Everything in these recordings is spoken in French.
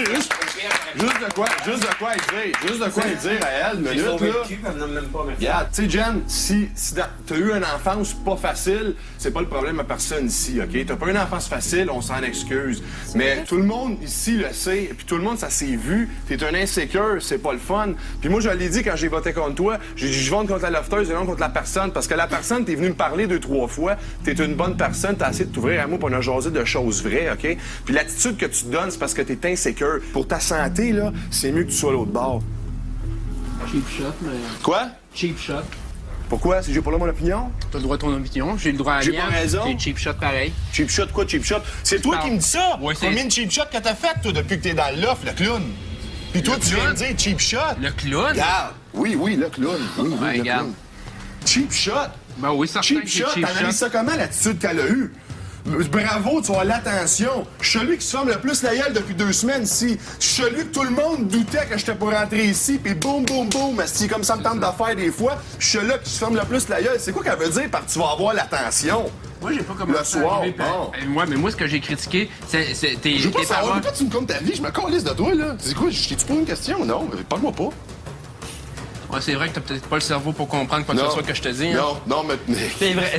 Juste de quoi lui dire à elle, minute, là. Regarde, tu sais, Jen, si t'as eu une enfance pas facile, c'est pas le problème à personne ici, OK? T'as pas eu une enfance facile, on s'en excuse. Mais tout le monde ici le sait, puis tout le monde, ça s'est vu. T'es un insécure, c'est pas le fun. Puis moi, je l'ai dit quand j'ai voté contre toi, j'ai dit je vote contre la lofteuse et non contre la personne, parce que la personne, t'es venu me parler 2-3 fois, t'es une bonne personne, t'as essayé de t'ouvrir à moi pour on a jasé de choses vraies, OK? Puis l'attitude que tu donnes, c'est parce que t'es insécure. Pour ta santé, là, c'est mieux que tu sois à l'autre bord. Cheap shot, mais... Quoi? Cheap shot. Pourquoi? Si j'ai pas là mon opinion? T'as le droit à ton opinion, j'ai le droit à la J'ai mienne. pas raison. C'est cheap shot pareil. Cheap shot, quoi, cheap shot? C'est toi qui me dis ça! Ouais, Combien de cheap shots que t'as fait, toi, depuis que t'es dans l'offre, le clown? Puis toi, tu viens me dire cheap shot? Le clown? Regarde! Oui, le clown. Oui, Ben, le regarde. clown. Cheap shot? Ben oui, certain Cheap que shot, c'est cheap t'analyses shot. ça comment, l'attitude qu'elle a eue? Bravo, tu as l'attention. Je suis celui qui se ferme le plus la gueule depuis 2 semaines ici. Je suis celui que tout le monde doutait que j'étais pour rentrer ici, puis boum, boum, boum, asti, comme ça me tente de faire des fois. Je suis là qui se ferme le plus la gueule. C'est quoi qu'elle veut dire par tu vas avoir l'attention? Moi, j'ai pas commencé Le soir, à arriver, bon. Ouais, mais moi, ce que j'ai critiqué, c'est tes Je veux pas savoir, paroles. pourquoi tu me comptes ta vie? Je me calisse de toi, là. C'est quoi, je t'ai-tu posé une question? Non, parle-moi pas. Ouais, c'est vrai que t'as peut-être pas le cerveau pour comprendre quoi que ce soit que je te dis. Hein. Non, mais...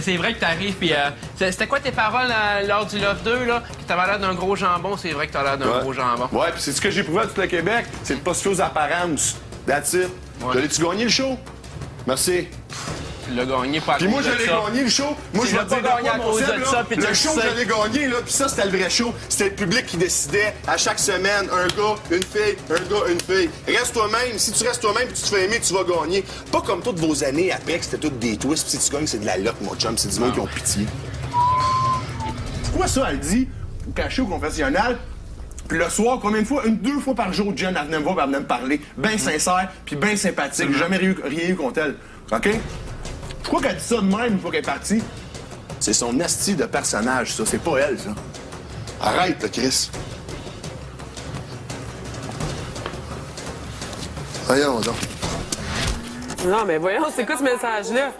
C'est vrai que t'arrives, puis c'était quoi tes paroles lors du Love 2, là? Que t'avais l'air d'un gros jambon, c'est vrai que t'as l'air d'un gros jambon. Ouais, puis c'est ce que j'ai prouvé à tout le Québec, c'est de pas se fier aux apparences. That's it. Ouais. L'as-tu gagné le show? Merci. Tu l'as gagné pas à Puis cause moi, de je l'ai ça. gagné le show. Moi, Tu je l'as vais pas te dire gagné à mon cause Seb, de là, ça, puis tu le le show que sais. j'avais gagné, là, puis ça, c'était le vrai show. C'était le public qui décidait à chaque semaine, un gars, une fille, un gars, une fille. Reste toi-même. Si tu restes toi-même et tu te fais aimer, tu vas gagner. Pas comme toutes vos années après, que c'était toutes des twists, puis si tu gagnes, c'est de la loc, mon chum. C'est du monde qui ont pitié. Pourquoi ça, elle dit, caché au confessionnal, puis le soir, combien de fois? 2 fois par jour, Jen, elle venait me voir, elle venait me parler. Ben sincère, puis ben sympathique. J'ai jamais rien eu contre elle. OK? Pourquoi qu'elle dit ça de même une fois qu'elle est partie? C'est son asti de personnage, ça. C'est pas elle, ça. Arrête, là, Chris. Voyons donc. Non, mais voyons, c'est quoi ce message-là?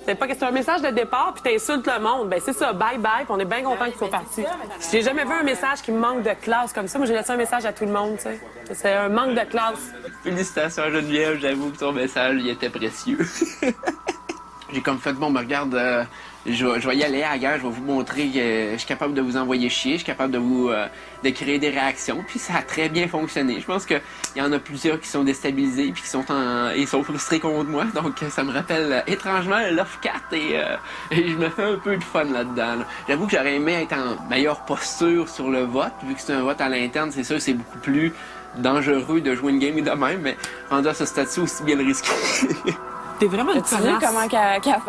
C'est un message de départ, puis t'insultes le monde. Ben c'est ça, bye-bye, puis on est bien content qu'ils soient partis. J'ai jamais vu un message qui manque de classe comme ça. Moi, j'ai laissé un message à tout le monde, tu sais. C'est un manque de classe. Félicitations, Geneviève, j'avoue que ton message, il était précieux. J'ai comme fait, bon, ben regarde, je vais y aller ailleurs, je vais vous montrer que je suis capable de vous envoyer chier, je suis capable de créer des réactions, puis ça a très bien fonctionné. Je pense qu'il y en a plusieurs qui sont déstabilisés puis qui sont frustrés contre moi, donc ça me rappelle étrangement Love 4 et je me fais un peu de fun là-dedans. Là. J'avoue que j'aurais aimé être en meilleure posture sur le vote, vu que c'est un vote à l'interne, c'est sûr que c'est beaucoup plus dangereux de jouer une game et de même, mais rendu à ce statut aussi bien le risqué. T'es vraiment une Tu vu connasse. comment qu'elle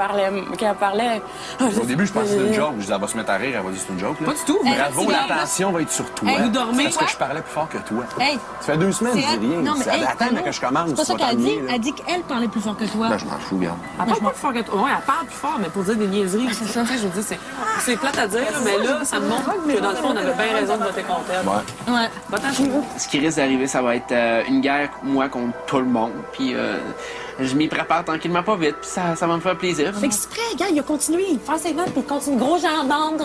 parlait? Au début, je pensais que c'était une joke. Je disais, elle va se mettre à rire, elle va dire c'est une joke. Là. Pas du tout. Bravo, l'attention va être sur toi. Hey, vous dormez, Parce que quoi? je parlais plus fort que toi. Hey, Ça fait 2 semaines, je dis rien. Non, mais hey, Attends allô? que je commence. C'est pas ça tu vas qu'elle dit. t'ennuyer, là. Elle dit qu'elle parlait plus fort que toi. Ben, je m'en fous, regarde. Elle parle pas plus fort que toi. Ouais, elle parle plus fort, mais pour dire des niaiseries. C'est ça. Je veux dire, c'est plate à dire, là, mais là, ça me montre que dans le fond, on avait bien raison de voter contre elle. Ouais. Ouais. Va-t'en chez vous. Ce qui risque d'arriver, ça va être une guerre, moi, contre tout le monde. Puis je m'y prépare tranquillement pas vite, puis ça va me faire plaisir. Fait exprès, gars, il a continué. Il fait ses notes, puis il continue. Gros jambon.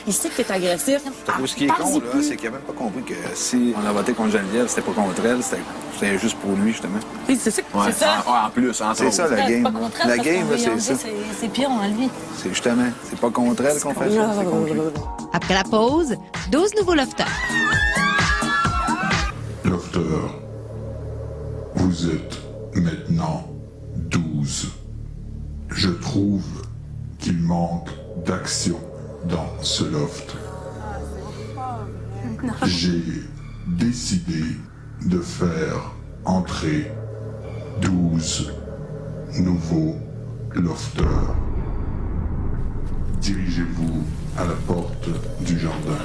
Il sait que t'es agressif. Ce qui est Parle-y con, là, plus. c'est qu'il n'a même pas compris que si on a voté contre Geneviève, c'était pas contre elle, c'était juste pour lui, justement. C'est ça. Ouais, C'est ça. en plus, entre C'est autres. ça, la game. Pas contre elle, La parce game, qu'on là, veut c'est lui ça. enlever ses pions à lui. C'est justement, c'est pas contre elle qu'on fait ça, c'est contre lui. Après la pause, 12 nouveaux lofters. Lofter, vous êtes maintenant 12. Je trouve qu'il manque d'action dans ce loft. J'ai décidé de faire entrer 12 nouveaux lofters. Dirigez-vous à la porte du jardin.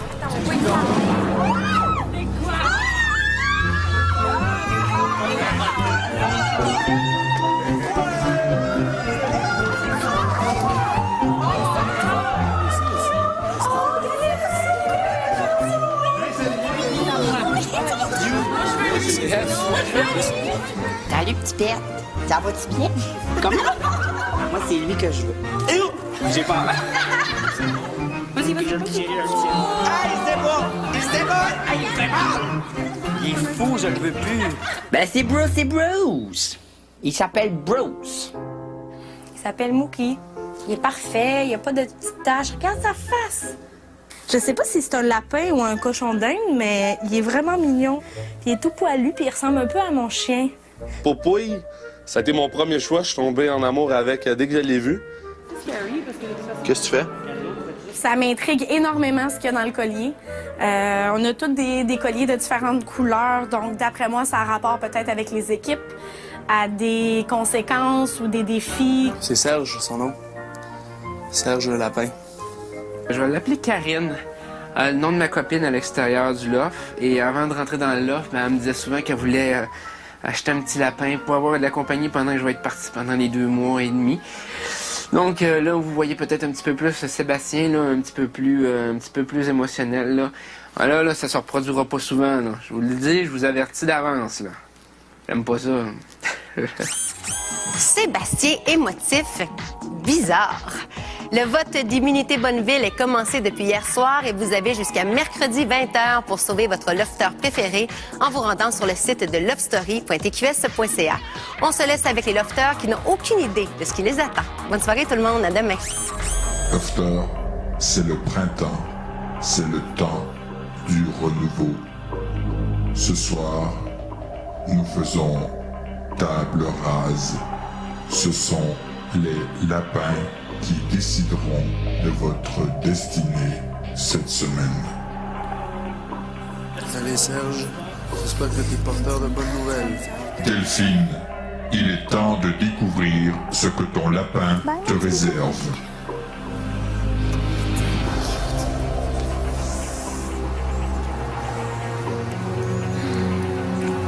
Salut, petit pet. Ça va-tu bien? Comment? Moi, c'est lui que je veux. J'ai pas mal. Vas-y, vas-y. Ah, il se débat! Il se débat! Ah, il se débat! Il est fou, je le veux plus. Ben, c'est Bruce. Il s'appelle Bruce. Il s'appelle Mookie. Il est parfait, il n'y a pas de petites taches. Regarde sa face. Je sais pas si c'est un lapin ou un cochon d'Inde, mais il est vraiment mignon. Il est tout poilu, puis il ressemble un peu à mon chien. Popouille, ça a été mon premier choix. Je suis tombé en amour avec dès que je l'ai vu. Qu'est-ce que tu fais? Ça m'intrigue énormément ce qu'il y a dans le collier. On a tous des colliers de différentes couleurs, donc d'après moi, ça a rapport peut-être avec les équipes, à des conséquences ou des défis. C'est Serge, son nom. Serge le lapin. Je vais l'appeler Karine, le nom de ma copine à l'extérieur du loft. Et avant de rentrer dans le loft, elle me disait souvent qu'elle voulait acheter un petit lapin pour avoir de la compagnie pendant que je vais être parti pendant les 2 mois et demi. Donc là, vous voyez peut-être un petit peu plus Sébastien, là, un petit peu plus émotionnel. Là. Voilà, là, ça se reproduira pas souvent. Là. Je vous le dis, je vous avertis d'avance. Là. J'aime pas ça. Sébastien émotif, bizarre. Le vote d'Immunité Bonneville est commencé depuis hier soir et vous avez jusqu'à mercredi 20h pour sauver votre lofteur préféré en vous rendant sur le site de lovestory.tqs.ca. On se laisse avec les lofteurs qui n'ont aucune idée de ce qui les attend. Bonne soirée tout le monde, à demain. Lofter, c'est le printemps, c'est le temps du renouveau. Ce soir, nous faisons table rase. Ce sont les lapins qui décideront de votre destinée cette semaine. Allez, Serge. J'espère que t'es porteur de bonnes nouvelles. Delphine, il est temps de découvrir ce que ton lapin te réserve.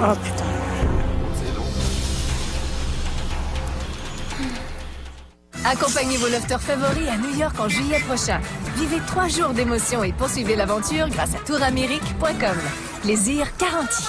Oh putain. Accompagnez vos lofters favoris à New York en juillet prochain. Vivez 3 jours d'émotion et poursuivez l'aventure grâce à touramérique.com. Plaisir garanti.